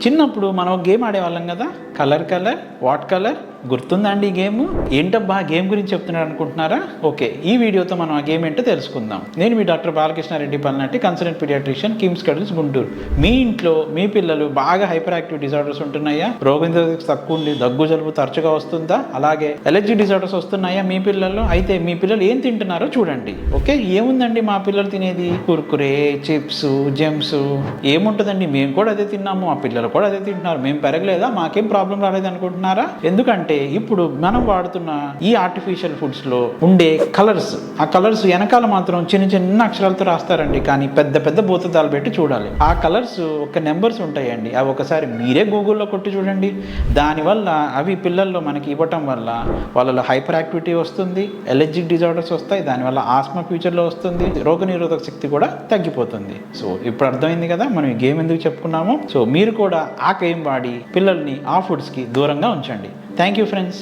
చిన్నప్పుడు మనం ఒక గేమ్ ఆడేవాళ్ళం కదా, కలర్ వాట్ కలర్. గుర్తుందా అండి ఈ గేమ్? ఏంటబ్బా గేమ్ గురించి చెప్తున్నాడు అనుకుంటున్నారా? ఓకే, ఈ వీడియోతో మనం ఆ గేమ్ ఏంటో తెలుసుకుందాం. నేను మీ డాక్టర్ బాలకృష్ణారెడ్డి పల్నాటి, consultant paediatrician, KIMS Cuddles Guntur. మీ ఇంట్లో మీ పిల్లలు బాగా హైపర్ యాక్టివ్ డిజార్డర్స్ ఉంటున్నాయా? రోగనిరోధక తక్కువ ఉండి దగ్గు జలుబు తరచుగా వస్తుందా? అలాగే ఎలర్జీ డిజార్డర్స్ వస్తున్నాయా మీ పిల్లల్లో? అయితే మీ పిల్లలు ఏం తింటున్నారో చూడండి. ఓకే, ఏముందండి మా పిల్లలు తినేది? కుర్కురే, చిప్స్, జెమ్స్ ఏముంటుందండి? మేము కూడా అదే తిన్నాము, మా పిల్లలు కూడా అదే తింటున్నారు. మేము పెరగలేదా, మాకేం ప్రాబ్లం రాలేదు అనుకుంటున్నారా? ఎందుకంటే ఇప్పుడు మనం వాడుతున్న ఈ ఆర్టిఫిషియల్ ఫుడ్స్ లో ఉండే కలర్స్, ఆ కలర్స్ వెనకాల మాత్రం చిన్న చిన్న అక్షరాలతో రాస్తారండి, కానీ పెద్ద పెద్ద భూతద్దాలు పెట్టి చూడాలి. ఆ కలర్స్ ఒక నెంబర్స్ ఉంటాయండి, అవి ఒకసారి మీరే గూగుల్లో కొట్టి చూడండి. దానివల్ల అవి పిల్లల్లో మనకి ఇవ్వటం వల్ల వాళ్ళలో హైపర్ యాక్టివిటీ వస్తుంది, ఎలర్జిక్ డిజార్డర్స్ వస్తాయి, దానివల్ల ఆస్మా ఫ్యూచర్లో వస్తుంది, రోగనిరోధక శక్తి కూడా తగ్గిపోతుంది. సో ఇప్పుడు అర్థమైంది కదా మనం ఈ గేమ్ ఎందుకు చెప్పుకున్నాము. సో మీరు కూడా ఆ గేమ్ వాడి పిల్లల్ని ఆ ఫుడ్స్కి దూరంగా ఉంచండి. Thank you, friends.